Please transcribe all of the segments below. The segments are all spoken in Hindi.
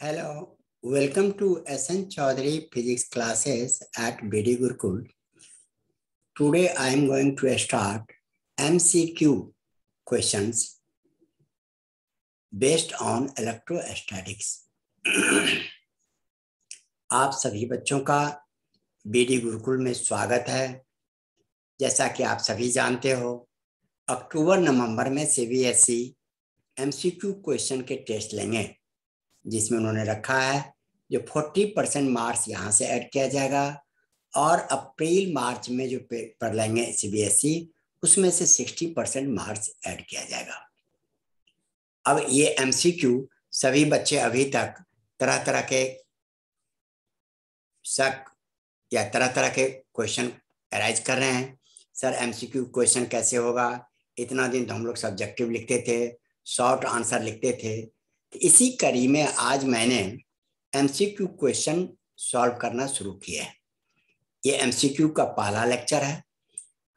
Hello, welcome to SN Chaudhary Physics classes at BD Gurukul. Today I am going to start MCQ questions based on electrostatics. आप सभी बच्चों का BD गुरुकुल में स्वागत है। जैसा कि आप सभी जानते हो, अक्टूबर-नवंबर में CBSE MCQ क्वेश्चन के टेस्ट लेंगे, जिसमें उन्होंने रखा है जो 40% मार्क्स यहाँ से ऐड किया जाएगा और अप्रैल मार्च में जो पेपर लेंगे CBSE उसमें से 60% मार्क्स ऐड किया जाएगा। अब ये MCQ सभी बच्चे अभी तक तरह तरह के शक या तरह तरह के क्वेश्चन अराइज कर रहे हैं। सर MCQ क्वेश्चन कैसे होगा? इतना दिन तो हम लोग सब्जेक्टिव लिखते थे, शॉर्ट आंसर लिखते थे। इसी कड़ी में आज मैंने MCQ क्वेश्चन सॉल्व करना शुरू किया है। ये MCQ का पहला लेक्चर है।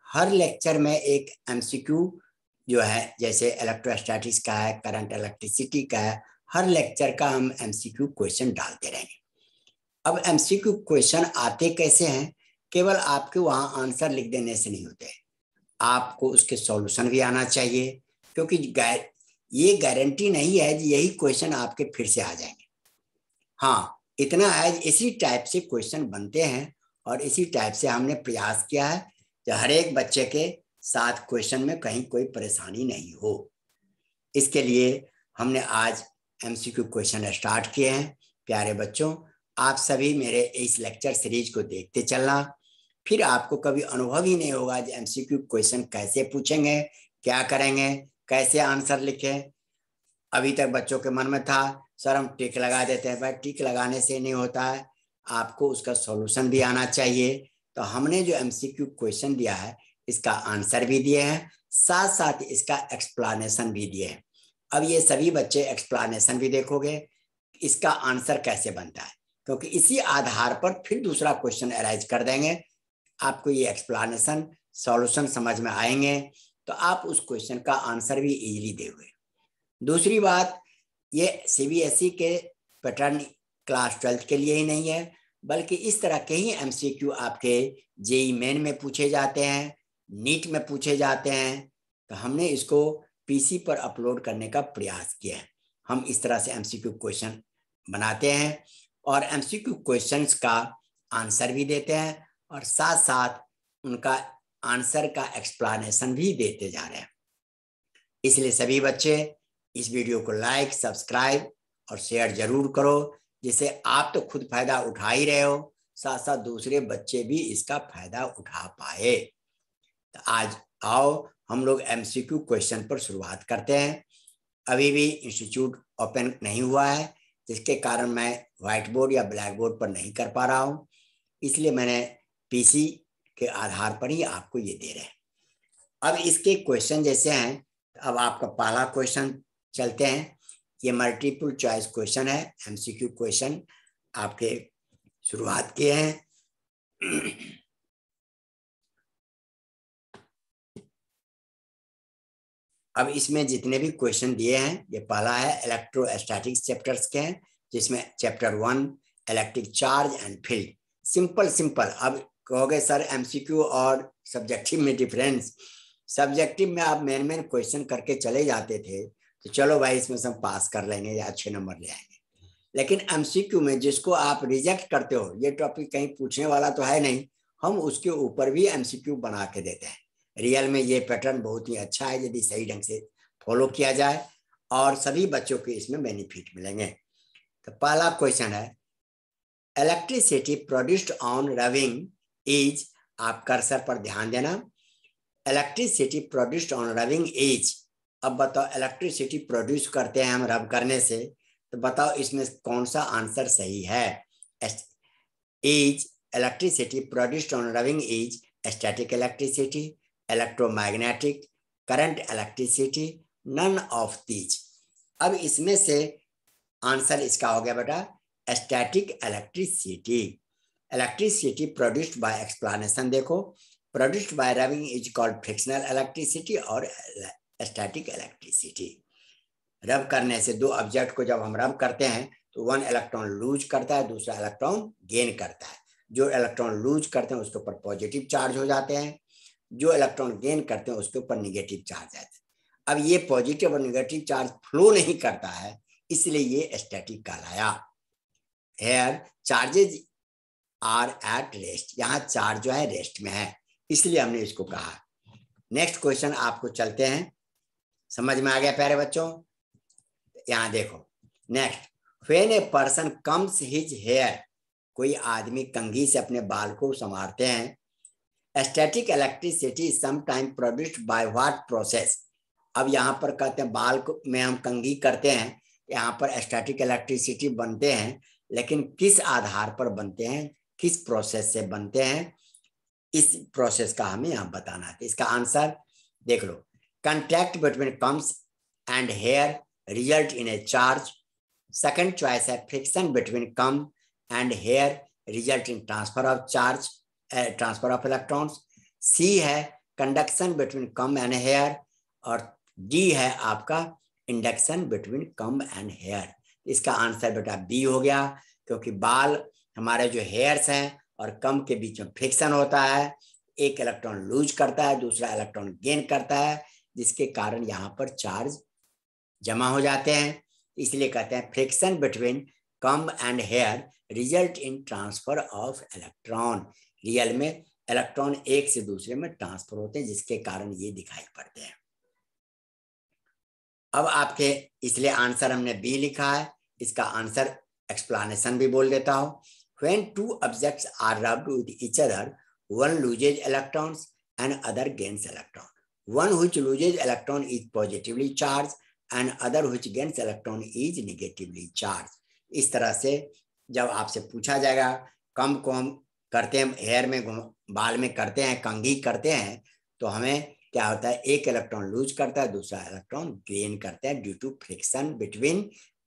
हर लेक्चर में एक MCQ जो है, जैसे इलेक्ट्रोस्टैटिक्स का है, करंट इलेक्ट्रिसिटी का है, हर लेक्चर का हम MCQ क्वेश्चन डालते रहेंगे। अब MCQ क्वेश्चन आते कैसे हैं? केवल आपके वहाँ आंसर लिख देने से नहीं होते, आपको उसके सॉल्यूशन भी आना चाहिए, क्योंकि ये गारंटी नहीं है कि यही क्वेश्चन आपके फिर से आ जाएंगे। हाँ, इतना है, इसी टाइप से क्वेश्चन बनते हैं और इसी टाइप से हमने प्रयास किया है कि हर एक बच्चे के साथ क्वेश्चन में कहीं कोई परेशानी नहीं हो। इसके लिए हमने आज MCQ क्वेश्चन स्टार्ट किए हैं। प्यारे बच्चों, आप सभी मेरे इस लेक्चर सीरीज को देखते चलना, फिर आपको कभी अनुभव ही नहीं होगा कि MCQ क्वेश्चन कैसे पूछेंगे, क्या करेंगे, कैसे आंसर लिखें। अभी तक बच्चों के मन में था सर हम टिक लगा देते हैं, भाई टिक लगाने से नहीं होता है, आपको उसका सॉल्यूशन भी आना चाहिए। तो हमने जो MCQ क्वेश्चन दिया है इसका आंसर भी दिए हैं, साथ साथ इसका एक्सप्लेनेशन भी दिए हैं। अब ये सभी बच्चे एक्सप्लेनेशन भी देखोगे, इसका आंसर कैसे बनता है, क्योंकि इसी आधार पर फिर दूसरा क्वेश्चन अराइज कर देंगे। आपको ये एक्सप्लेनेशन सॉल्यूशन समझ में आएंगे तो आप उस क्वेश्चन का आंसर भी इजीली दोगे। दूसरी बात, ये CBSE के पैटर्न क्लास 12 के लिए ही नहीं है, बल्कि इस तरह के ही MCQ आपके JEE मेन में पूछे जाते हैं, नीट में पूछे जाते हैं। तो हमने इसको PC पर अपलोड करने का प्रयास किया है। हम इस तरह से MCQ क्वेश्चन बनाते हैं और MCQ क्वेश्चंस का आंसर भी देते हैं और साथ साथ उनका आंसर का एक्सप्लेनेशन भी देते जा रहे हैं। इसलिए सभी बच्चे इस वीडियो को लाइक, सब्सक्राइब और शेयर जरूर करो, जिससे आप तो खुद फायदा उठा ही रहे हो, साथ साथ दूसरे बच्चे भी इसका फायदा उठा पाए। तो आज आओ हम लोग MCQ क्वेश्चन पर शुरुआत करते हैं। अभी भी इंस्टीट्यूट ओपन नहीं हुआ है, जिसके कारण मैं व्हाइट बोर्ड या ब्लैक बोर्ड पर नहीं कर पा रहा हूँ, इसलिए मैंने PC के आधार पर ही आपको ये दे रहे हैं। अब इसके क्वेश्चन जैसे हैं, अब आपका पहला क्वेश्चन चलते हैं। ये मल्टीपल चॉइस क्वेश्चन है, MCQ क्वेश्चन आपके शुरुआत किए हैं। अब इसमें जितने भी क्वेश्चन दिए हैं, ये पहला है इलेक्ट्रोस्टैटिक्स चैप्टर्स के हैं, जिसमें chapter 1 electric charge and field. Simple. अब कहोगे सर MCQ और सब्जेक्टिव में डिफरेंस। सब्जेक्टिव में आप मेन क्वेश्चन करके चले जाते थे तो चलो भाई इसमें सब पास कर लेंगे या अच्छे नंबर ले आएंगे, लेकिन MCQ में जिसको आप रिजेक्ट करते हो, ये टॉपिक कहीं पूछने वाला तो है नहीं, हम उसके ऊपर भी MCQ बना के देते हैं। रियल में ये पैटर्न बहुत ही अच्छा है यदि सही ढंग से फॉलो किया जाए, और सभी बच्चों को इसमें बेनिफिट मिलेंगे। तो पहला क्वेश्चन है, electricity produced on rubbing is, आप कर्सर पर ध्यान देना, electricity produced on rubbing is. अब बताओ, इलेक्ट्रिसिटी प्रोड्यूस करते हैं हम रब करने से, तो बताओ इसमें कौन सा आंसर सही है? Is electricity produced on rubbing is static electricity, electromagnetic, current electricity, none of these. अब इसमें से आंसर इसका हो गया बेटा static electricity. Electricity produced by, explanation देखो, produced by rubbing is called frictional electricity और स्टैटिक इलेक्ट्रिसिटी। रब करने से दो ऑब्जेक्ट को जब हम रब करते हैं तो वन इलेक्ट्रॉन लूज करता है, दूसरा इलेक्ट्रॉन गेन करता है। जो इलेक्ट्रॉन लूज करते हैं उसके ऊपर पॉजिटिव चार्ज हो जाते हैं, जो इलेक्ट्रॉन गेन करते हैं उसके ऊपर निगेटिव चार्ज आते हैं। अब ये पॉजिटिव और निगेटिव चार्ज फ्लो नहीं करता है, इसलिए ये स्टैटिक कहलाया। Here charges are at rest, यहाँ चार्ज जो है रेस्ट में है, इसलिए हमने इसको कहा। नेक्स्ट क्वेश्चन आपको चलते हैं, समझ में आ गया प्यारे बच्चों? यहाँ देखो next, when a person combs his hair, कोई आदमी कंघी से अपने बाल को संवारते हैं। Static electricity sometime produced by what process. अब यहाँ पर कहते हैं बाल को में हम कंघी करते हैं, यहाँ पर स्टैटिक इलेक्ट्रिसिटी बनते हैं, लेकिन किस आधार पर बनते हैं, किस प्रोसेस से बनते हैं, इस प्रोसेस का हमें यहाँ बताना है। इसका आंसर देख लो, contact between combs and hair result in a charge. Second choice है friction between comb and hair result in transfer of charge, transfer of electrons. C है conduction between comb and hair, और डी है आपका induction between comb and hair. इसका आंसर बेटा बी हो गया, क्योंकि बाल हमारे जो हेयर्स हैं और कम के बीच में फ्रिक्शन होता है, एक इलेक्ट्रॉन लूज करता है, दूसरा इलेक्ट्रॉन गेन करता है, जिसके कारण यहाँ पर चार्ज जमा हो जाते हैं। इसलिए कहते हैं friction between comb and hair result in transfer of electron. Real में इलेक्ट्रॉन एक से दूसरे में ट्रांसफर होते हैं, जिसके कारण ये दिखाई पड़ते हैं। अब आपके इसलिए आंसर हमने बी लिखा है, इसका आंसर एक्सप्लेनेशन भी बोल देता हूं। When two objects are rubbed with each other, one loses electrons and other gains electron. One which loses electron is positively charged and other which gains electron is negatively charged. इस तरह से जब आपसे पूछा जाएगा कम को हम करते हैं हेयर में, बाल में करते हैं, कंघी करते हैं, तो हमें क्या होता है, एक इलेक्ट्रॉन लूज करता है, दूसरा इलेक्ट्रॉन गेन करता है due to friction between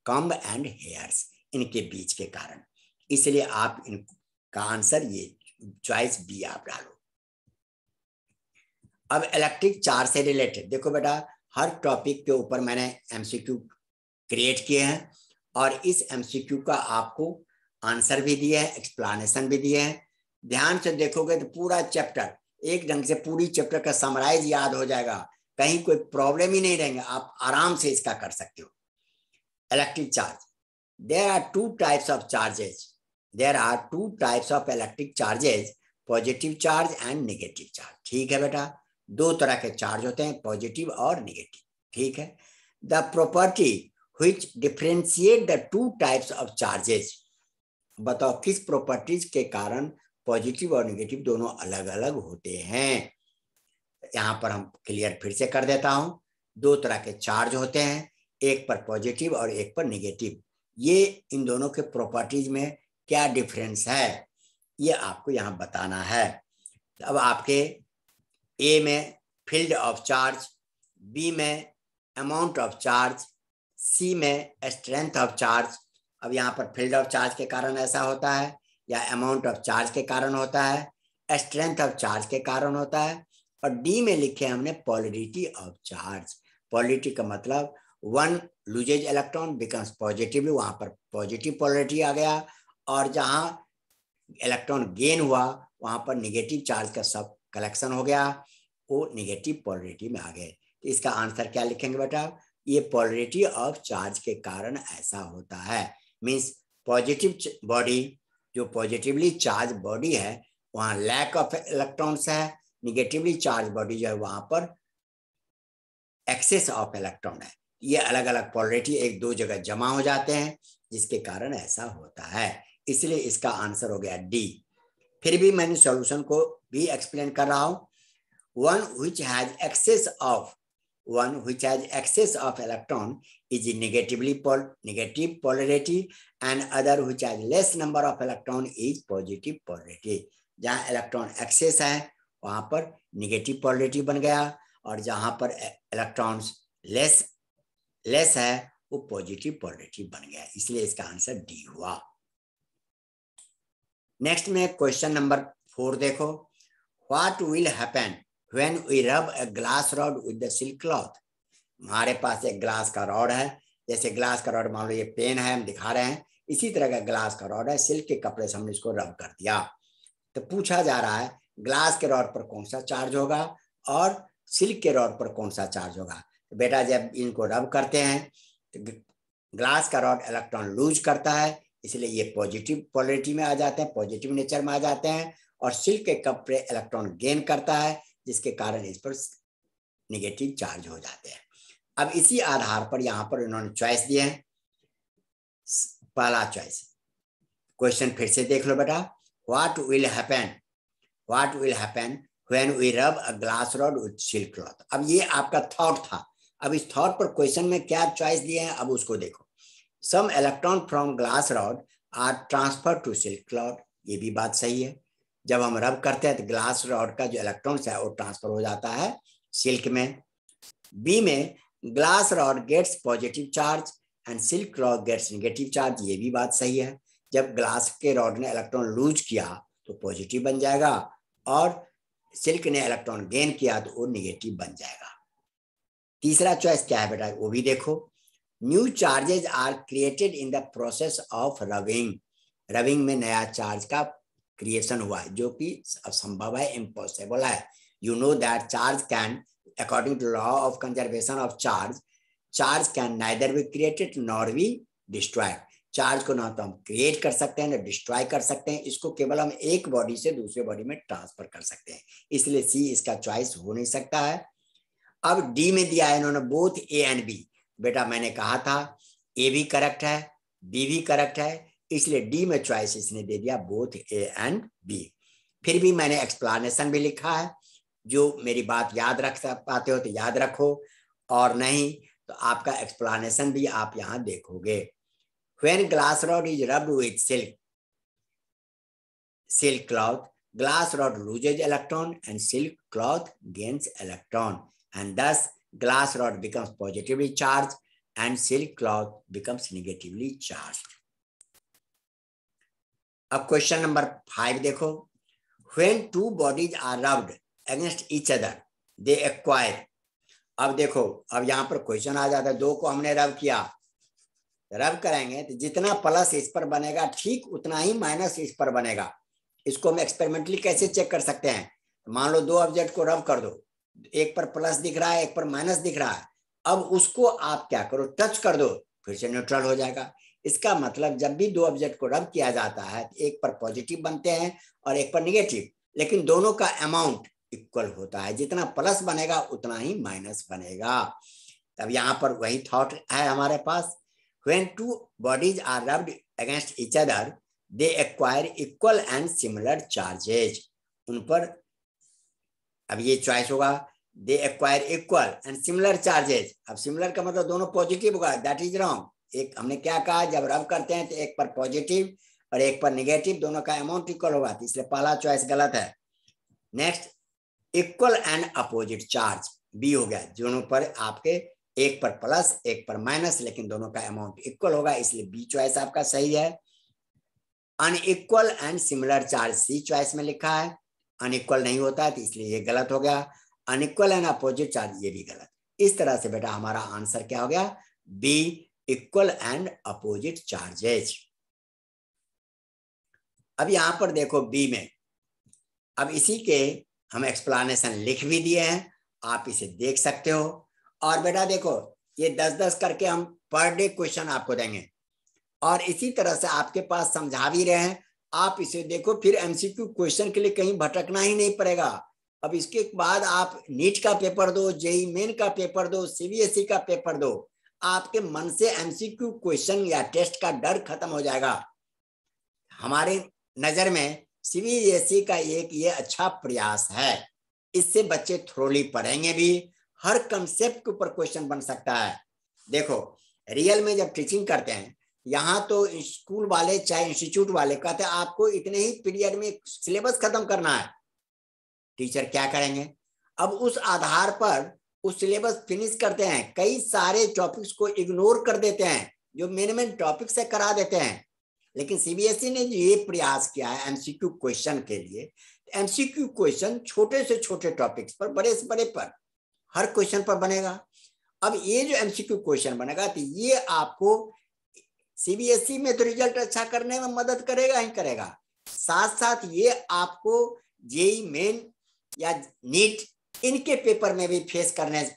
comb and hairs, इनके बीच के कारण। इसलिए आप इनका आंसर ये चॉइस बी आप डालो। अब इलेक्ट्रिक चार्ज से रिलेटेड देखो बेटा, हर टॉपिक के ऊपर मैंने एमसीक्यू क्रिएट किए हैं, और इस एमसीक्यू का आपको आंसर भी दिया है, एक्सप्लेनेशन भी दिए हैं। ध्यान से देखोगे तो पूरा चैप्टर एक ढंग से, पूरी चैप्टर का समराइज याद हो जाएगा, कहीं कोई प्रॉब्लम ही नहीं रहेंगे, आप आराम से इसका कर सकते हो। Electric charge, there are two types of charges, there are two types of electric charges, positive charge and negative charge। ठीक है बेटा, दो तरह के चार्ज होते हैं, पॉजिटिव और नेगेटिव। ठीक है, the property which differentiate the two types of charges, बताओ किस प्रॉपर्टीज के कारण पॉजिटिव और नेगेटिव दोनों अलग अलग होते हैं। यहां पर हम क्लियर फिर से कर देता हूं, दो तरह के चार्ज होते हैं, एक पर पॉजिटिव और एक पर नेगेटिव। ये इन दोनों के प्रॉपर्टीज में क्या डिफरेंस है, ये आपको यहां बताना है। अब आपके ए में फील्ड ऑफ चार्ज, बी में अमाउंट ऑफ चार्ज, सी में स्ट्रेंथ ऑफ चार्ज। अब यहाँ पर फील्ड ऑफ चार्ज के कारण ऐसा होता है, या अमाउंट ऑफ चार्ज के कारण होता है, स्ट्रेंथ ऑफ चार्ज के कारण होता है, और डी में लिखे हमने पोलरिटी ऑफ चार्ज। पोलरिटी का मतलब one loses electron becomes positive, वहां पर पॉजिटिव पोलरिटी आ गया, और जहां इलेक्ट्रॉन गेन हुआ वहां पर नेगेटिव चार्ज का सब कलेक्शन हो गया, वो नेगेटिव पोलरिटी में आ गए। तो इसका आंसर क्या लिखेंगे बेटा, ये पोलरिटी ऑफ चार्ज के कारण ऐसा होता है। मींस पॉजिटिव बॉडी, जो पॉजिटिवली चार्ज बॉडी है वहां लैक ऑफ इलेक्ट्रॉन्स है, निगेटिवली चार्ज बॉडी जो है वहां पर एक्सेस ऑफ इलेक्ट्रॉन है। ये अलग अलग पोलरिटी एक दो जगह जमा हो जाते हैं, जिसके कारण ऐसा होता है। इसलिए इसका आंसर हो गया डी। फिर भी मैंने सॉल्यूशन को भी एक्सप्लेन कर रहा हूं। One which has excess of electron is negative polarity and other which has less number of electron is positive polarity. जहां इलेक्ट्रॉन एक्सेस है वहां पर नेगेटिव पोलरिटी बन गया, और जहां पर इलेक्ट्रॉन्स लेस है वो पॉजिटिव पोलरिटी बन गया। इसलिए इसका आंसर डी हुआ। नेक्स्ट में क्वेश्चन नंबर 4 देखो, what will happen when we rub a glass rod with the silk cloth. हमारे पास एक ग्लास का रॉड है, जैसे ग्लास का रॉड मान लो ये पेन है, हम दिखा रहे हैं, इसी तरह का ग्लास का रॉड है, सिल्क के कपड़े से हमने इसको रब कर दिया। तो पूछा जा रहा है ग्लास के रॉड पर कौन सा चार्ज होगा और सिल्क के रॉड पर कौन सा चार्ज होगा। तो बेटा जब इनको रब करते हैं तो ग्लास का रॉड इलेक्ट्रॉन लूज करता है, इसलिए ये पॉजिटिव पोलरिटी में आ जाते हैं, पॉजिटिव नेचर में आ जाते हैं, और सिल्क के कपड़े इलेक्ट्रॉन गेन करता है, जिसके कारण इस पर नेगेटिव चार्ज हो जाते हैं। अब इसी आधार पर यहाँ पर इन्होंने चॉइस दिए हैं। पहला चॉइस, क्वेश्चन फिर से देख लो बेटा, what will happen when we rub a glass rod with silk cloth. अब ये आपका थॉट था, अब इस थॉट पर क्वेश्चन में क्या चॉइस दिए हैं अब उसको देखो। Some electron from glass rod are transfer to silk cloth, ये भी बात सही है। जब हम रब करते हैं तो ग्लास रॉड का जो इलेक्ट्रॉन्स है वो ट्रांसफर हो जाता है सिल्क में। बी में glass rod gets positive charge and silk cloth gets negative charge, ये भी बात सही है। जब ग्लास के रॉड ने इलेक्ट्रॉन लूज किया तो पॉजिटिव बन जाएगा, और सिल्क ने इलेक्ट्रॉन गेन किया तो वो नेगेटिव बन जाएगा। तीसरा चॉइस क्या है बेटा, वो भी देखो। New charges are created in the process of rubbing, rubbing में नया चार्ज का क्रिएशन हुआ है, जो कि असंभव है, इम्पॉसिबल है। You know that charge can, according to law of conservation of charge can neither be created nor be destroyed. Charge को ना तो हम क्रिएट कर सकते हैं ना डिस्ट्रॉय कर सकते हैं, इसको केवल हम एक बॉडी से दूसरे बॉडी में ट्रांसफर कर सकते हैं, इसलिए सी इसका चॉइस हो नहीं सकता है। अब डी में दिया है इन्होंने बोथ ए एंड बी। बेटा मैंने कहा था ए भी करेक्ट है बी भी करेक्ट है, इसलिए डी में चॉइस इसने दे दिया बोथ ए एंड बी। फिर भी मैंने एक्सप्लेनेशन भी लिखा है, जो मेरी बात याद रख पाते हो तो याद रखो, और नहीं तो आपका एक्सप्लेनेशन भी आप यहाँ देखोगे। When glass rod is rubbed with silk cloth, glass rod loses electron and silk cloth gains electron, and thus glass rod becomes positively charged and silk cloth becomes negatively charged. अब क्वेश्चन नंबर 5 देखो। When two bodies are rubbed against each other, they acquire. अब देखो, अब यहाँ पर क्वेश्चन आ जाता है, दो को हमने रब किया, रब करेंगे तो जितना प्लस इस पर बनेगा ठीक उतना ही माइनस इस पर बनेगा। इसको हम एक्सपेरिमेंटली कैसे चेक कर सकते हैं, मान लो दो ऑब्जेक्ट को रब कर दो, एक पर प्लस दिख रहा है एक पर माइनस दिख रहा है, अब उसको आप क्या करो, टच कर दो, फिर से न्यूट्रल हो जाएगा। इसका मतलब जब भी दो ऑब्जेक्ट को रब किया जाता है तो एक पर पॉजिटिव बनते हैं और एक पर निगेटिव, लेकिन दोनों का अमाउंट इक्वल होता है, जितना प्लस बनेगा उतना ही माइनस बनेगा। तब यहाँ पर वही थॉट है हमारे पास। When two bodies are rubbed against each other, they acquire equal and similar charges. उन पर अब ये चॉइस होगा, they acquire equal and similar charges। अब सिमिलर का मतलब दोनों पॉजिटिव होगा, दैट इज रॉन्ग। एक हमने क्या कहा, जब रब करते हैं तो एक पर पॉजिटिव और एक पर निगेटिव, दोनों का अमाउंट इक्वल होगा, इसलिए पहला चॉइस गलत है। Next, equal and opposite charge, B हो गया, दोनों पर आपके एक पर प्लस एक पर माइनस, लेकिन दोनों का अमाउंट इक्वल होगा, इसलिए बी चॉइस आपका सही है। Unequal and similar charge C choice में लिखा है, अनइक्वल नहीं होता है तो इसलिए ये गलत हो गया। अनइक्वल एंड अपोजिट चार्ज ये भी गलत। इस तरह से बेटा हमारा आंसर क्या हो गया, B, equal and opposite charges. अब यहां पर देखो बी में, अब इसी के हम एक्सप्लेनेशन लिख भी दिए हैं, आप इसे देख सकते हो। और बेटा देखो ये 10-10 करके हम पर डे क्वेश्चन आपको देंगे, और इसी तरह से आपके पास समझा भी रहे हैं, आप इसे देखो, फिर एमसीक्यू क्वेश्चन के लिए कहीं भटकना ही नहीं पड़ेगा। अब इसके बाद आप नीट का पेपर दो, जेई मेन का पेपर दो, सीबीएसई का पेपर दो, आपके मन से एमसीक्यू क्वेश्चन या टेस्ट का डर खत्म हो जाएगा। हमारे नजर में सीबीएसई का एक ये अच्छा प्रयास है, इससे बच्चे थ्रोली पढ़ेंगे भी, हर कंसेप्ट के ऊपर क्वेश्चन बन सकता है। देखो रियल में जब टीचिंग करते हैं, यहाँ तो स्कूल वाले चाहे इंस्टीट्यूट वाले कहते हैं आपको इतने ही पीरियड में सिलेबस खत्म करना है। टीचर क्या करेंगे, अब उस आधार पर उस सिलेबस फिनिश करते हैं, कई सारे टॉपिक्स को इग्नोर कर देते हैं जो मेन टॉपिक से करा देते हैं। लेकिन सीबीएसई ने जो ये प्रयास किया है एमसीक्यू क्वेश्चन के लिए, एमसीक्यू क्वेश्चन छोटे से छोटे टॉपिक्स पर, बड़े से बड़े पर, हर क्वेश्चन पर बनेगा। अब ये जो एमसीक्यू क्वेश्चन बनेगा तो ये आपको सीबीएसई में तो रिजल्ट अच्छा करने में मदद करेगा ही करेगा, साथ साथ ये आपको जेई मेन या नीट इनके पेपर में भी फेस करने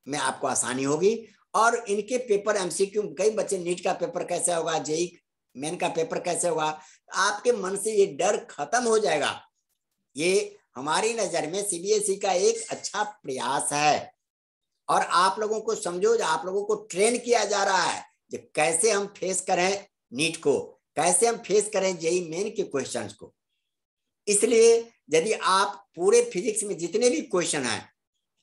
में आपको आसानी होगी। और इनके पेपर एमसीक्यू, कई बच्चे नीट का पेपर कैसे होगा, जेई मेन का पेपर कैसे होगा, आपके मन से ये डर खत्म हो जाएगा। ये हमारी नजर में सीबीएसई का एक अच्छा प्रयास है और आप लोगों को समझो, आप लोगों को ट्रेन किया जा रहा है कि कैसे हम फेस करें नीट को, कैसे हम फेस करें जेई मेन के क्वेश्चंस को। इसलिए यदि आप पूरे फिजिक्स में जितने भी क्वेश्चन हैं,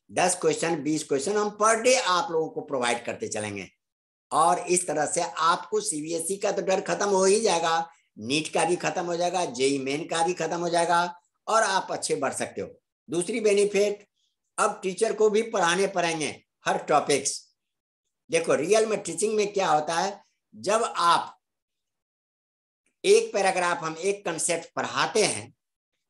10 क्वेश्चन 20 क्वेश्चन हम पर डे आप लोगों को प्रोवाइड करते चलेंगे और इस तरह से आपको सीबीएसई का तो डर खत्म हो ही जाएगा, नीट का भी खत्म हो जाएगा, जेई मेन का भी खत्म हो जाएगा और आप अच्छे बढ़ सकते हो। दूसरी बेनिफिट, अब टीचर को भी पढ़ाने पड़ेंगे हर टॉपिक्स। देखो रियल में टीचिंग में क्या होता है, जब आप एक पैराग्राफ हम एक कंसेप्ट पढ़ाते हैं,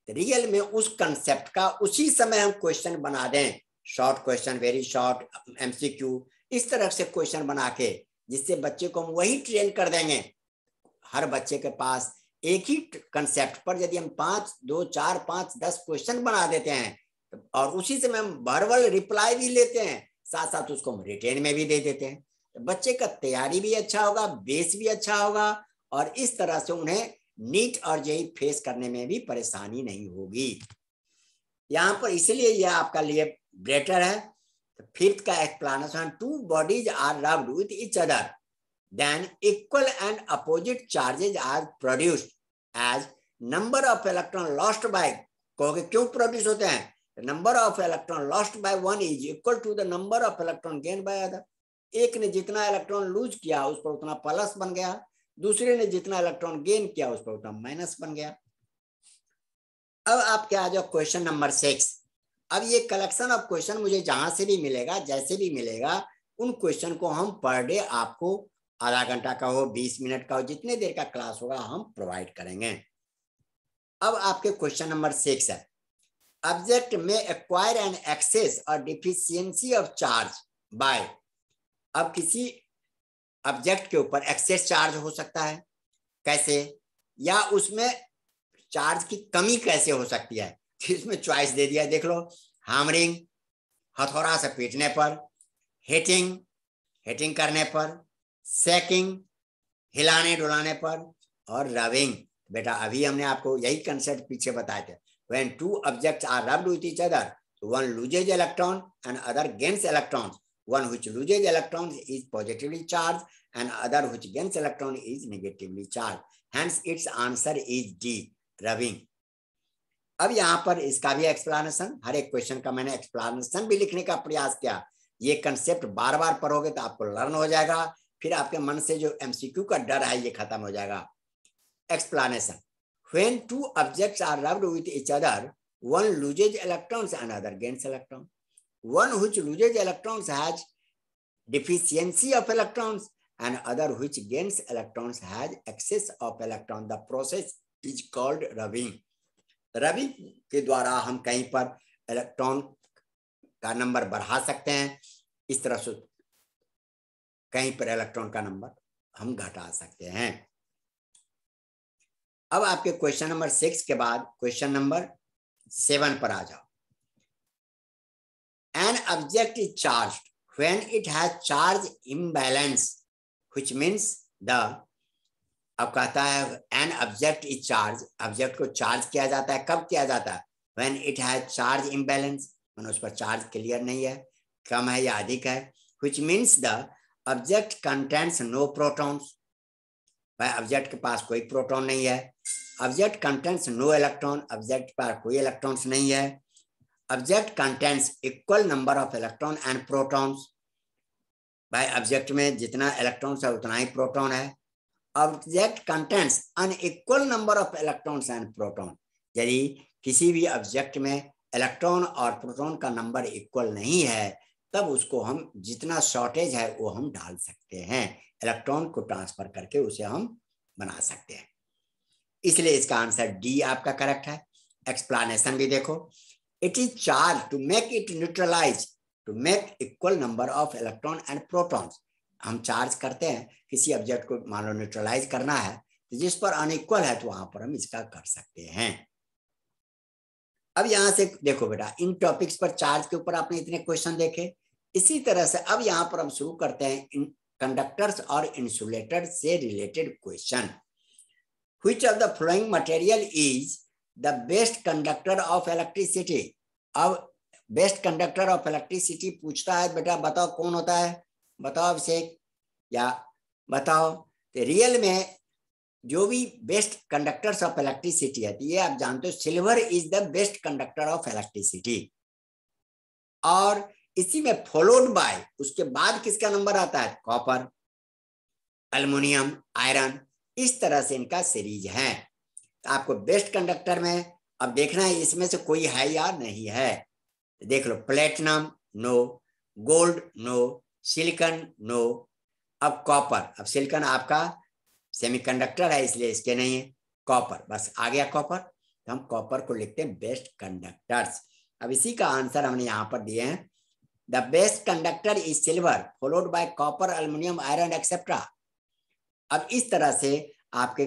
रियल में उस कंसेप्ट का उसी समय हम क्वेश्चन बना दें, short question, very short, MCQ, इस तरह से क्वेश्चन बना के, जिससे बच्चे को हम वही ट्रेन कर देंगे। हर बच्चे के पास एक ही कंसेप्ट पर यदि हम 5, 2, 4, 5, 10 क्वेश्चन बना देते हैं और उसी से हम वर्बल रिप्लाई भी लेते हैं, साथ साथ उसको हम रिटेन में भी दे देते हैं, तो बच्चे का तैयारी भी अच्छा होगा, बेस भी अच्छा होगा और इस तरह से उन्हें नीट और जेई फेस करने में भी परेशानी नहीं होगी। यहाँ पर इसलिए यह आपका लिए बेटर है। फिफ्थ का explanation, two bodies are rubbed with each other, then equal and opposite charges are produced as number of electron lost by, कहोगे क्यों प्रोड्यूस होते हैं, number of electron lost by one is equal to the number of electron gain by other. एक ने जितना इलेक्ट्रॉन लूज किया उस पर उतना प्लस बन गया, दूसरे ने जितना इलेक्ट्रॉन गेन किया उस पर उतना माइनस बन गया। अब आप क्या आ जाओ क्वेश्चन नंबर 6। अब ये कलेक्शन ऑफ क्वेश्चन मुझे जहां से भी मिलेगा, जैसे भी मिलेगा, उन क्वेश्चन को हम पर डे आपको आधा घंटा का हो, 20 मिनट का हो, जितने देर का क्लास होगा हम प्रोवाइड करेंगे। अब आपके क्वेश्चन नंबर 6 है, ऑब्जेक्ट में एक्वायर एंड एक्सेस और डिफिशियंसी ऑफ चार्ज बाय। अब किसी ऑब्जेक्ट के ऊपर एक्सेस चार्ज हो सकता है कैसे, या उसमें चार्ज की कमी कैसे हो सकती है, इसमें चॉइस दे दिया, देख लो, हैमरिंग, हथौड़ा से पीटने पर, हिटिंग करने पर, सेकिंग, हिलाने डुलाने पर, और रबिंग। बेटा अभी हमने आपको यही कंसेप्ट पीछे बताए थे, when two objects are rubbed with each other, one loses electron and other gains electrons, one which loses electrons is positively charged and other which gains electron is negatively charged, hence its answer is D, rubbing। अब यहाँ पर इसका भी एक्सप्लेनेशन, हर एक क्वेश्चन का मैंने एक्सप्लेनेशन भी लिखने का प्रयास किया। ये कंसेप्ट बार बार पढ़ोगे तो आपको लर्न हो जाएगा, फिर आपके मन से जो एमसीक्यू का डर है ये खत्म हो जाएगा। Explanation, when two objects are rubbed with each other, one loses electrons and other gains electrons. One which loses electrons has deficiency of electrons and other which gains electrons has excess of electrons. The process is called rubbing. Rubbing के द्वारा हम कहीं पर इलेक्ट्रॉन का नंबर बढ़ा सकते हैं, इस तरह से कहीं पर इलेक्ट्रॉन का नंबर हम घटा सकते हैं। अब आपके क्वेश्चन नंबर 6 के बाद क्वेश्चन नंबर 7 पर आ जाओ। An object is charged when it has charge imbalance, which means the, अब कहता है an object is charged, object को चार्ज किया जाता है, कब किया जाता है, when it has charge imbalance, मैंने उस पर चार्ज क्लियर नहीं है, कम है या अधिक है, which means the object contains no protons, भाई ऑब्जेक्ट के पास कोई प्रोटॉन नहीं है, object contents no electron, object पर कोई इलेक्ट्रॉन्स नहीं है, object contents equal number of electron and protons, भाई ऑब्जेक्ट में जितना इलेक्ट्रॉन्स है उतना ही प्रोटॉन है, object contents unequal number of electrons and proton, यदि किसी भी ऑब्जेक्ट में इलेक्ट्रॉन और प्रोटॉन का नंबर इक्वल नहीं है तब उसको हम जितना शॉर्टेज है वो हम डाल सकते हैं, इलेक्ट्रॉन को ट्रांसफर करके उसे हम बना सकते हैं, इसलिए इसका आंसर डी आपका करेक्ट है। एक्सप्लेनेशन भी देखो, it is charge to make it neutralize to make equal number of electron and protons, हम चार्ज करते हैं किसी ऑब्जेक्ट को, मान लो न्यूट्रलाइज करना है, तो जिस पर अनइक्वल है तो वहां पर हम इसका कर सकते हैं। अब यहां से देखो बेटा, इन टॉपिक्स पर चार्ज के ऊपर आपने इतने क्वेश्चन देखे। इसी तरह से अब यहां पर हम शुरू करते हैं इन कंडक्टर्स और इंसुलेटर से related question. Which of the flowing material is the best conductor of electricity. अब बेस्ट कंडक्टर ऑफ इलेक्ट्रिसिटी पूछता है बेटा, बताओ कौन होता है, बताओ अभिषेक या बताओ। तो रियल में जो भी बेस्ट कंडक्टर्स ऑफ इलेक्ट्रिसिटी है, ये आप जानते हो silver is the best conductor of electricity. और इसी में फॉलोड बाय, उसके बाद किसका नंबर आता है, कॉपर, एल्युमिनियम, आयरन, इस तरह से इनका सीरीज है। तो आपको बेस्ट कंडक्टर में अब देखना है इसमें से कोई है या नहीं है। देख लो, platinum no, gold no, silicon no. अब कॉपर, अब सिलिकॉन आपका सेमीकंडक्टर है इसलिए इसके नहीं है, कॉपर बस आ गया कॉपर, तो हम कॉपर को लिखते हैं बेस्ट कंडक्टर्स। अब इसी का आंसर हमने यहां पर दिए हैं, the best conductor is silver followed by copper, aluminium, iron etcetera. अब इस तरह से आपके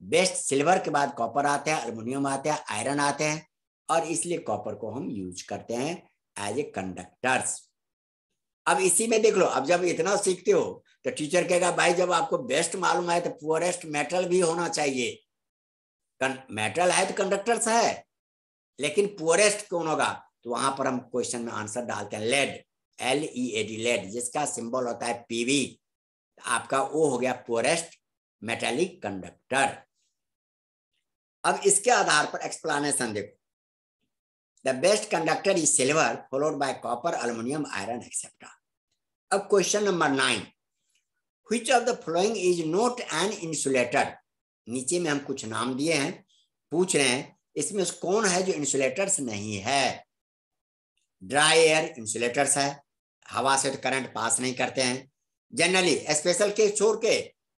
बेस्ट सिल्वर के बाद कॉपर आते हैं, एल्युमिनियम आते हैं, आयरन आते हैं, और इसलिए कॉपर को हम यूज करते हैं एज ए कंडक्टर्स। अब इसी में देख लो, अब जब इतना सीखते हो तो टीचर कहेगा भाई जब आपको बेस्ट मालूम है तो पुअरेस्ट मेटल भी होना चाहिए। मेटल है तो कंडक्टर्स है, लेकिन पुअरेस्ट कौन होगा, तो वहां पर हम क्वेश्चन में आंसर डालते हैं लेड, LEAD, लेड, जिसका सिंबल होता है PV। आपका वो हो गया पुअरेस्ट मेटेलिक कंडक्टर। अब इसके आधार पर एक्सप्लेनेशन देखो, the best conductor is silver followed by copper, aluminium, iron etcetera. अब question number 9, which of the following is not an insulator. नीचे में हम कुछ नाम दिए हैं, पूछ रहे हैं इसमें कौन है जो इंसुलेटर्स नहीं है। ड्राई एयर इंसुलेटर्स है, हवा से तो करंट पास नहीं करते हैं जनरली, स्पेशल केस छोड़ के।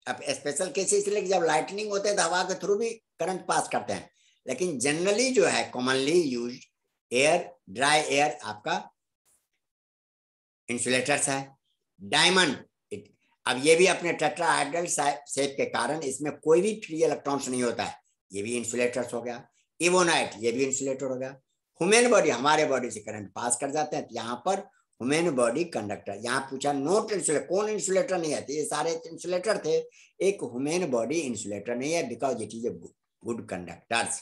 अब स्पेशल केस इसलिए जब लाइटनिंग होते हैं तो हवा के थ्रू भी करंट पास करते हैं, लेकिन जनरली जो है commonly use air, dry air आपका इंसुलेटर्स है। डायमंड, अब ये भी अपने टेट्राहेड्रल शेप के कारण इसमें कोई भी फ्री इलेक्ट्रॉन्स नहीं होता है, ये भी इंसुलेटर्स हो गया। इवोनाइट, ये भी इंसुलेटर हो गया। ह्यूमन बॉडी, हमारे बॉडी से करंट पास कर जाते हैं, तो यहाँ पर ह्यूमन बॉडी कंडक्टर। यहाँ पूछा नोट इंसुलेटर, कौन इंसुलेटर नहीं है, तो ये सारे इंसुलेटर थे, एक ह्यूमन बॉडी इंसुलेटर नहीं है, because it is a good conductors.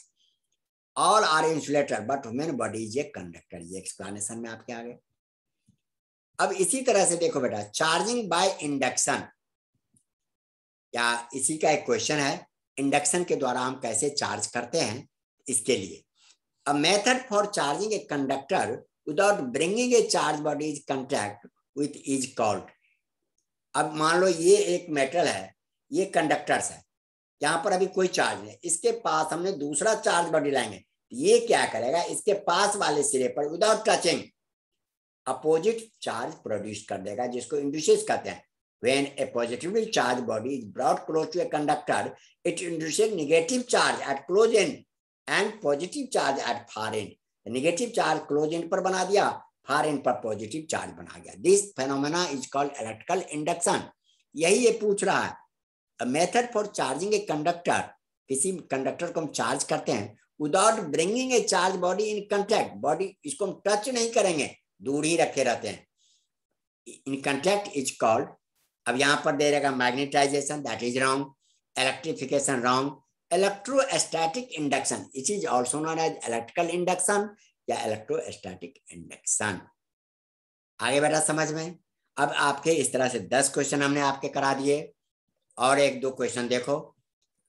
All are insulator but human body is a conductor. ये एक्सप्लेनेशन में आपके आगे। अब इसी तरह से देखो बेटा, चार्जिंग बाय इंडक्शन, या इसी का एक क्वेश्चन है, इंडक्शन के द्वारा हम कैसे चार्ज करते हैं इसके लिए। A method for charging a conductor without bringing a charge body is contact with is called. अब मान लो ये एक मेटल है, ये कंडक्टर्स है, यहाँ पर अभी कोई चार्ज नहीं, इसके पास हमने दूसरा चार्ज बॉडी लाएंगे, ये क्या करेगा, इसके पास वाले सिरे पर without touching opposite charge produce कर देगा, जिसको इंड्यूसेस कहते हैं। When a positively charged body is brought close to a conductor, it induces negative charge at close end and positive charge at far end. The negative charge close end पर बना दिया, far end पर positive charge बना गया। This phenomena is called electrical induction. यही ये पूछ रहा है, a method for charging a conductor, किसी कंडक्टर को हम चार्ज करते हैं without bringing a charge body in contact, body इसको हम टच नहीं करेंगे, दूर ही रखे रहते हैं, in contact is called। अब यहां पर दे रहेगा magnetization, that is wrong, electrification wrong, electrostatic induction, it is also known as electrical induction या इलेक्ट्रोस्टैटिक इंडक्शन। आगे बेटा समझ में। अब आपके इस तरह से 10 क्वेश्चन हमने आपके करा दिए, और एक दो क्वेश्चन देखो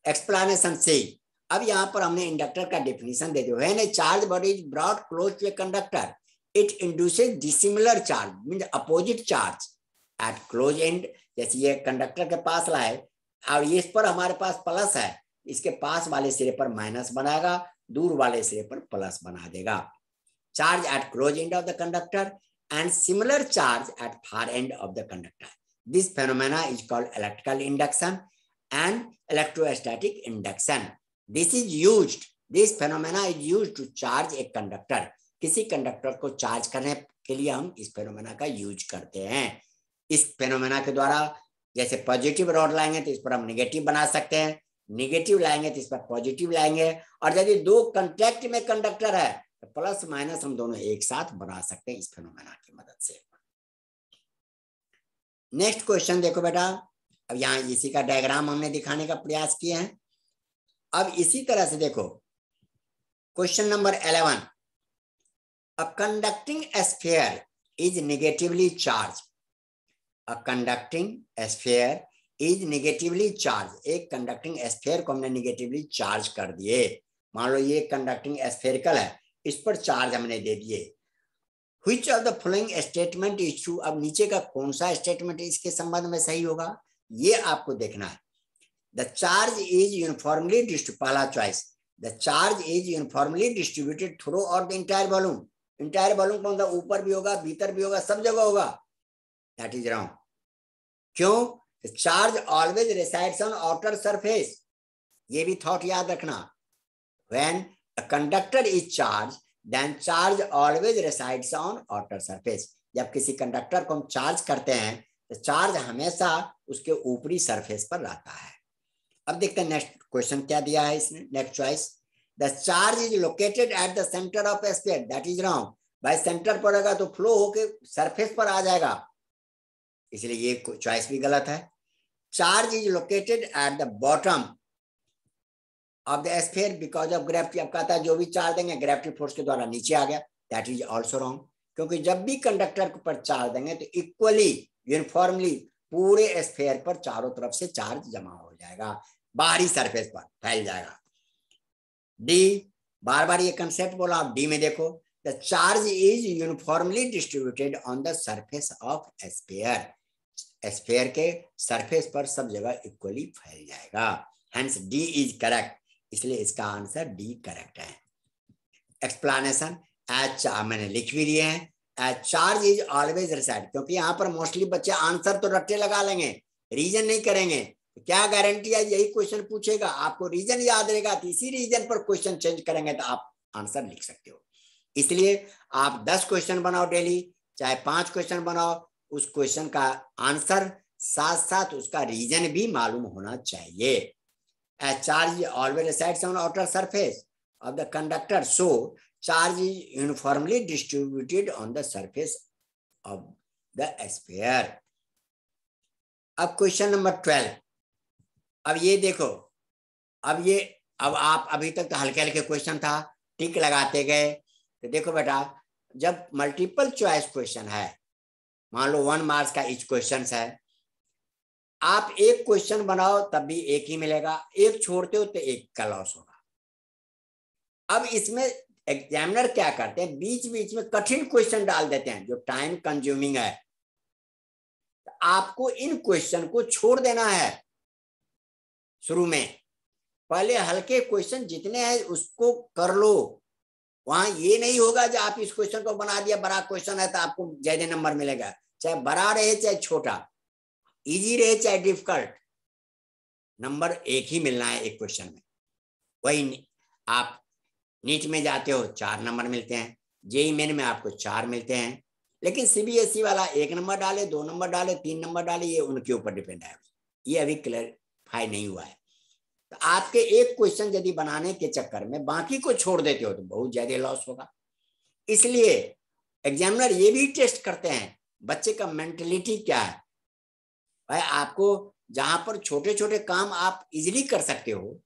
एक्सप्लेनेशन से। अब यहाँ पर हमने इंडक्टर का डेफिनेशन दे दिया, when a charge body is brought close to a conductor it induces dissimilar charge, means opposite charge at close end. जैसे ये कंडक्टर के पास लाए और ये इस पर हमारे पास प्लस है, इसके पास वाले सिरे पर माइनस बनाएगा, दूर वाले सिरे पर प्लस बना देगा। Charge at close end of the conductor and similar charge at far end of the conductor, this phenomena is called electrical induction and electrostatic induction. This is used, this phenomena is used to charge a conductor. किसी कंडक्टर को चार्ज करने के लिए हम इस फेनोमेना का यूज करते हैं। इस फेनोमेना के द्वारा जैसे पॉजिटिव रॉड लाएंगे तो इस पर हम निगेटिव बना सकते हैं, निगेटिव लाएंगे तो इस पर पॉजिटिव लाएंगे, और यदि दो कंटैक्ट में कंडक्टर है तो प्लस माइनस हम दोनों एक साथ बना सकते हैं इस फेनोमेना की मदद से। नेक्स्ट क्वेश्चन देखो बेटा, अब यहाँ इसी का डायग्राम हमने दिखाने का प्रयास किए हैं। अब इसी तरह से देखो question number 11, a conducting sphere is negatively charge. A conducting sphere is negatively charge, एक कंडक्टिंग स्फीयर को हमने नेगेटिवली चार्ज कर दिए। मान लो ये कंडक्टिंग स्फीयरिकल है, इस पर चार्ज हमने दे दिए। Which of the following statement is true, अब नीचे का कौन सा स्टेटमेंट इसके संबंध में सही होगा ये आपको देखना है। The charge is uniformly distributed, पहला choice, the charge is uniformly distributed through और the entire volume. Entire volume कौन सा, ऊपर भी होगा भीतर भी होगा सब जगह होगा, दैट इज रॉन्ग। क्यों, charge always resides on outer surface, ये भी थॉट याद रखना। When a conductor is charge then charge always resides on outer surface, जब किसी कंडक्टर को हम चार्ज करते हैं तो चार्ज हमेशा उसके ऊपरी सरफेस पर रहता है। अब देखते हैं नेक्स्ट क्वेश्चन क्या दिया है इसने, next choice, the charge is located at the centre of sphere, that is wrong. भाई सेंटर पर रहेगा तो फ्लो होके सरफेस पर आ जाएगा, इसलिए ये चॉइस भी गलत है। Charge is located at the bottom of the sphere because of gravity, अब कहता है जो भी चार्ज देंगे ग्रेविटी फोर्स के द्वारा नीचे आ गया, दैट इज ऑल्सो रॉन्ग। क्योंकि जब भी कंडक्टर पर चार्ज देंगे तो इक्वली यूनिफॉर्मली पूरे स्फीयर पर चारों तरफ से चार्ज जमा हो जाएगा, बाहरी सरफेस पर फैल जाएगा। डी, बार बार ये कंसेप्ट बोला, आप डी में देखो, the charge is uniformly distributed on the surface of sphere, sphere के सरफेस पर सब जगह इक्वली फैल जाएगा, हेंस डी इज करेक्ट, इसलिए इसका आंसर डी करेक्ट है। एक्सप्लेनेशन, एज मैंने लिख भी दिए हैं, as charge is always reside, क्योंकि यहाँ पर मोस्टली बच्चे आंसर तो रट्टे लगा लेंगे, रीजन नहीं करेंगे, तो क्या गारंटी है यही क्वेश्चन पूछेगा आपको रीजन याद रहेगा तो इसी रीजन पर क्वेश्चन चेंज करेंगे तो आप आंसर लिख सकते हो। इसलिए आप 10 क्वेश्चन बनाओ डेली, चाहे 5 क्वेश्चन बनाओ, उस क्वेश्चन का आंसर साथ साथ उसका रीजन भी मालूम होना चाहिए। As charge always resides on outer surface of the conductor, so charge is uniformly distributed on the surface of the sphere. अब क्वेश्चन नंबर 12, अब ये देखो, अब आप अभी तक तो हल्के हल्के क्वेश्चन था, टिक लगाते गए, तो देखो बेटा जब मल्टीपल चॉइस क्वेश्चन है, मान लो 1 मार्क्स का ईच क्वेश्चन है, आप एक क्वेश्चन बनाओ तब भी एक ही मिलेगा, एक छोड़ते हो तो एक का लॉस होगा। अब इसमें एग्जामिनर क्या करते हैं, बीच बीच में कठिन क्वेश्चन डाल देते हैं जो टाइम कंज्यूमिंग है, तो आपको इन क्वेश्चन को छोड़ देना है शुरू में, पहले हल्के क्वेश्चन जितने हैं उसको कर लो, वहां ये नहीं होगा जो आप इस क्वेश्चन को बना दिया बड़ा क्वेश्चन है तो आपको ज्यादा नंबर मिलेगा, चाहे बड़ा रहे चाहे छोटा, इजी रहे चाहे डिफिकल्ट, नंबर एक ही मिलना है एक क्वेश्चन में। वही आप नीट में जाते हो 4 नंबर मिलते हैं, जेई मेन में आपको 4 मिलते हैं, लेकिन सीबीएसई वाला 1 नंबर डाले, 2 नंबर डाले, 3 नंबर डाले, ये उनके ऊपर डिपेंड है, ये अभी क्लियरिफाई नहीं हुआ है। तो आपके एक क्वेश्चन यदि बनाने के चक्कर में बाकी को छोड़ देते हो तो बहुत ज्यादा लॉस होगा। इसलिए एग्जामिनर ये भी टेस्ट करते हैं बच्चे का मेंटलिटी क्या है। भाई आपको जहां पर छोटे छोटे काम आप इजिली कर सकते हो,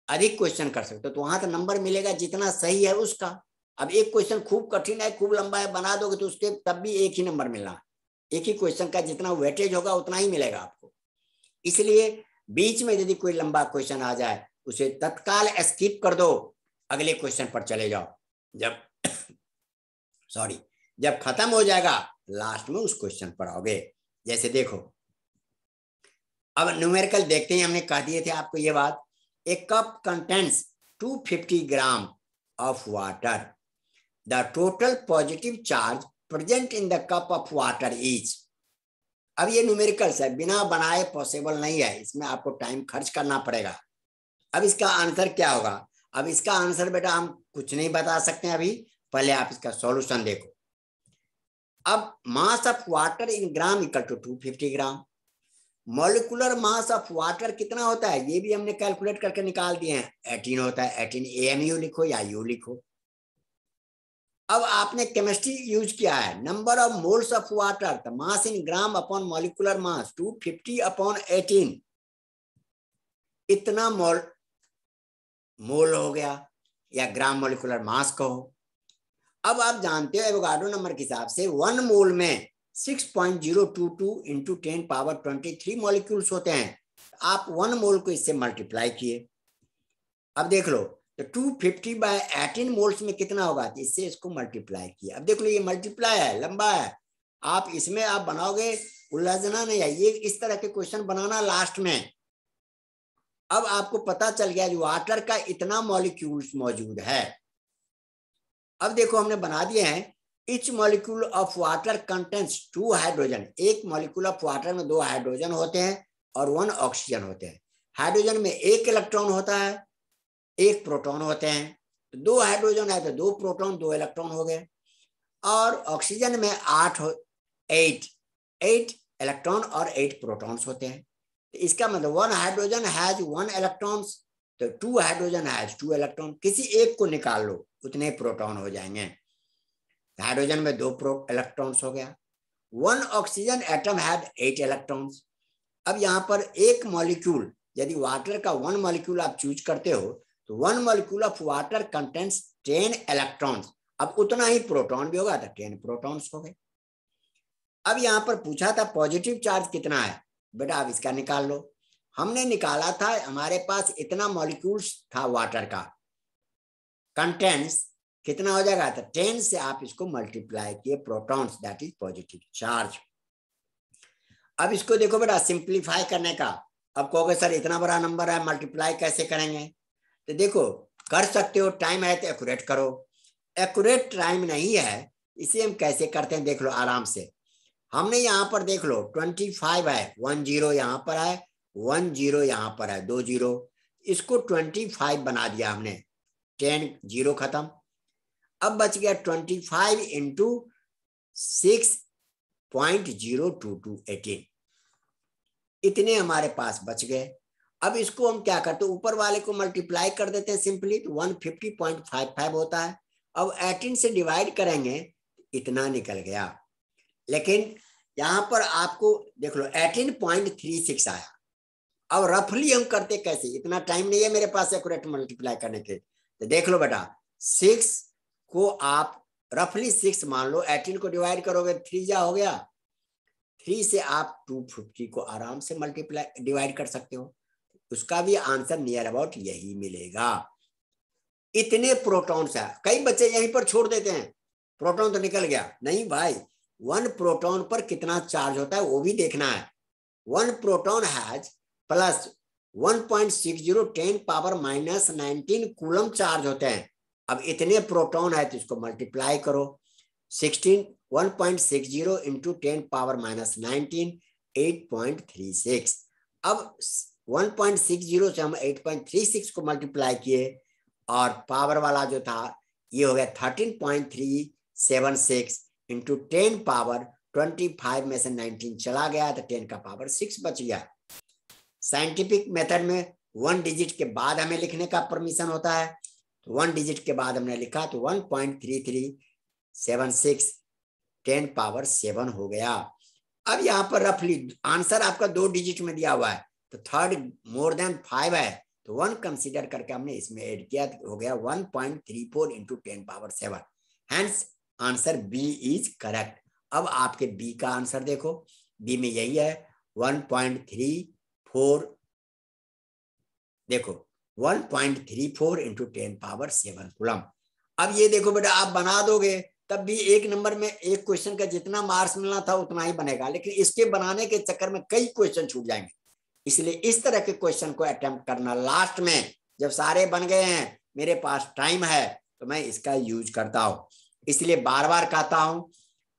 अधिक क्वेश्चन कर सकते हो, तो वहां तो नंबर मिलेगा जितना सही है उसका। अब एक क्वेश्चन खूब कठिन है, खूब लंबा है, बना दोगे तो उसके तब भी एक ही नंबर मिलना, एक ही क्वेश्चन का जितना वेटेज होगा उतना ही मिलेगा आपको। इसलिए बीच में यदि कोई लंबा क्वेश्चन आ जाए उसे तत्काल स्किप कर दो, अगले क्वेश्चन पर चले जाओ, जब खत्म हो जाएगा लास्ट में उस क्वेश्चन पर आओगे। जैसे देखो अब न्यूमेरिकल देखते ही हमने कह दिए थे आपको ये बात, a cup contains 250 gram of water. The total positive charge present in the cup of water is, अब ये न्यूमेरिकल्स है, बिना बनाए पॉसिबल नहीं है, इसमें आपको टाइम खर्च करना पड़ेगा। अब इसका आंसर क्या होगा, अब इसका आंसर बेटा हम कुछ नहीं बता सकते अभी, पहले आप इसका सॉल्यूशन देखो। अब mass of water in gram equal to 250 gram. Molecular mass of water कितना होता है ये भी हमने कैलकुलेट करके निकाल दिए हैं, 18 होता है। 18 AMU लिखो या U लिखो। अब आपने केमिस्ट्री यूज किया है, number of moles of water, the mass in gram upon molecular mass 250 upon 18, इतना मोल हो गया या ग्राम मॉलिक्यूलर मास कहो। अब आप जानते हो एवोगाड्रो नंबर के हिसाब से 1 मोल में 6.022 इंटू 10 पावर 23 मॉलिक्यूल्स होते हैं। आप 1 मोल को इससे मल्टीप्लाई किए। अब देख लो तो 250 बाय 18 मोल्स में कितना होगा, तो इससे इसको मल्टीप्लाई किया। अब देख लो ये मल्टीप्लाई है, लंबा है, आप इसमें आप बनाओगे, उलझना नहीं है, ये इस तरह के क्वेश्चन बनाना लास्ट में। अब आपको पता चल गया जो वाटर का इतना मॉलिक्यूल्स मौजूद है। अब देखो हमने बना दिए हैं, etch molecule of water contains 2 hydrogen, एक मॉलिक्यूल ऑफ वाटर में 2 हाइड्रोजन होते हैं और 1 ऑक्सीजन होते हैं। हाइड्रोजन में 1 इलेक्ट्रॉन होता है, 1 प्रोटॉन होते हैं, तो 2 हाइड्रोजन है तो 2 प्रोटॉन 2 इलेक्ट्रॉन हो गए। और ऑक्सीजन में 8 इलेक्ट्रॉन और 8 प्रोटॉन्स होते हैं। तो इसका मतलब 1 हाइड्रोजन हैज 1 इलेक्ट्रॉन्स, तो 2 हाइड्रोजन हैज 2 इलेक्ट्रॉन, किसी एक को निकाल लो उतने प्रोटॉन हो जाएंगे। हाइड्रोजन में 2 इलेक्ट्रॉन्स हो गया। 1 ऑक्सीजन एटम हैड 8 इलेक्ट्रॉन्स। अब यहाँ पर एक मॉलिक्यूल, यदि वाटर का 1 मॉलिक्यूल आप चूज करते हो तो 1 molecule of water contains 10 electrons, अब उतना ही प्रोटॉन भी होगा तो 10 प्रोटॉन्स हो गए। अब यहाँ पर पूछा था पॉजिटिव चार्ज कितना है, बेटा आप इसका निकाल लो। हमने निकाला था, हमारे पास इतना मॉलिक्यूल्स था वाटर का, कंटेंट्स कितना हो जाएगा, तो 10 से आप इसको मल्टीप्लाई किए, protons that is positive charge. अब इसको देखो बेटा सिंप्लीफाई करने का, अब कहोगे सर इतना बड़ा नंबर है मल्टीप्लाई कैसे करेंगे, तो देखो कर सकते हो, टाइम है तो एक्यूरेट करो। एक्यूरेट टाइम नहीं है, इसे हम कैसे करते हैं देख लो आराम से। हमने यहाँ पर देख लो 25 है, 1 0 यहाँ पर है, 1 0 यहाँ पर है, 2 0, इसको 25 बना दिया हमने, 10 0 खत्म। अब बच गया 25 इंटू 6.022 18, इतने हमारे पास बच गए। अब इसको हम क्या करते हैं, ऊपर वाले को मल्टीप्लाई कर देते हैं सिंपली, तो 150.55 होता है। अब 18 से डिवाइड करेंगे, इतना निकल गया। लेकिन यहाँ पर आपको देख लो 18.36 आया। अब रफली हम करते कैसे, इतना टाइम नहीं है मेरे पास एक्यूरेट मल्टीप्लाई करने के, तो देख लो बेटा 6 को आप रफली 6 मान लो, 18 को डिवाइड करोगे 3 जा हो गया, 3 से आप 250 को आराम से मल्टीप्लाई डिवाइड कर सकते हो, उसका भी आंसर नियर अबाउट यही मिलेगा। इतने प्रोटॉन्स है, कई बच्चे यहीं पर छोड़ देते हैं, प्रोटॉन तो निकल गया, नहीं भाई 1 प्रोटॉन पर कितना चार्ज होता है वो भी देखना है। 1 proton has plus 1.60 10 power minus 19 coulomb charge होते हैं। अब इतने प्रोटॉन है तो इसको मल्टीप्लाई करो, 1.60 इंटू 10 पावर माइनस 19 8.36। अब 1.60 से हम 8.36 को मल्टीप्लाई किए और पावर वाला जो था ये हो गया 13.376 इंटू 10 पावर 25 में से 19 चला गया तो 10 का पावर 6 बच गया। साइंटिफिक मेथड में 1 डिजिट के बाद हमें लिखने का परमिशन होता है, तो 1 डिजिट के बाद हमने लिखा तो 1.3376 10 पावर 7 हो गया। अब यहाँ पर रफली आंसर आपका 2 डिजिट में दिया हुआ है, तो थर्ड मोर देन 5 है तो 1 कंसीडर करके हमने इसमें ऐड किया, तो हो गया 1.34 into 10 power 7। Hence answer B is correct. अब आपके बी का आंसर देखो, बी में यही है 1.34, देखो 1.34 इंटू 10 पावर 7 कूलम। अब ये देखो बेटा आप बना दोगे तब भी एक नंबर में एक क्वेश्चन का जितना मार्क्स मिलना था उतना ही बनेगा, लेकिन इसके बनाने के चक्कर में कई क्वेश्चन छूट जाएंगे। इसलिए इस तरह के क्वेश्चन को अटेम्प्ट करना, लास्ट में जब सारे बन गए हैं मेरे पास टाइम है तो मैं इसका यूज करता हूं। इसलिए बार बार कहता हूं,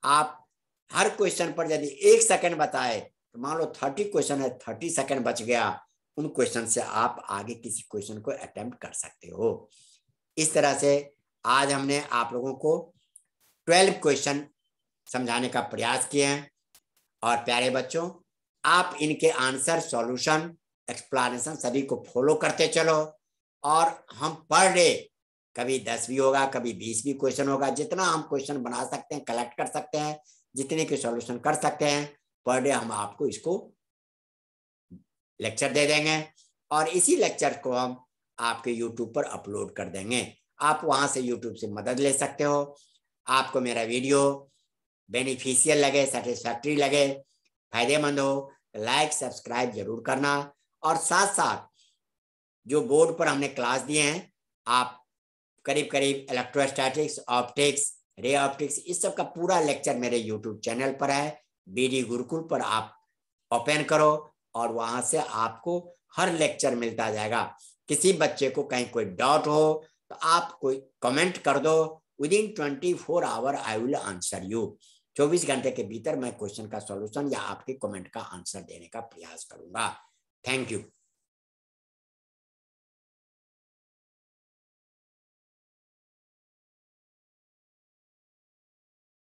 आप हर क्वेश्चन पर यदि 1 सेकंड बताए तो मान लो 30 क्वेश्चन है, 30 सेकंड बच गया, उन क्वेश्चन से आप आगे किसी क्वेश्चन को अटेम्प्ट कर सकते हो। इस तरह से आज हमने आप लोगों को 12 क्वेश्चन समझाने का प्रयास किए हैं। और प्यारे बच्चों, आप इनके आंसर, सॉल्यूशन, एक्सप्लेनेशन सभी को फॉलो करते चलो। और हम पर डे कभी 10 भी होगा, कभी 20 भी क्वेश्चन होगा, जितना हम क्वेश्चन बना सकते हैं, कलेक्ट कर सकते हैं, जितने के सॉल्यूशन कर सकते हैं, पर डे हम आपको इसको लेक्चर दे देंगे। और इसी लेक्चर को हम आपके यूट्यूब पर अपलोड कर देंगे। आप वहां से यूट्यूब से मदद ले सकते हो। आपको मेरा वीडियो बेनिफिशियल लगे, सेटिस्फैक्ट्री लगे, फायदेमंद हो, लाइक सब्सक्राइब जरूर करना। और साथ साथ जो बोर्ड पर हमने क्लास दिए हैं, आप करीब करीब इलेक्ट्रोस्टैटिक्स, ऑप्टिक्स, रे ऑप्टिक्स, इस सब का पूरा लेक्चर मेरे यूट्यूब चैनल पर है, बीडी गुरुकुल पर। आप ओपन करो और वहां से आपको हर लेक्चर मिलता जाएगा। किसी बच्चे को कहीं कोई डाउट हो तो आप कोई कमेंट कर दो, within 24 hour I will answer you. 24 घंटे के भीतर मैं क्वेश्चन का सॉल्यूशन या आपके कमेंट का आंसर देने का प्रयास करूंगा। Thank you.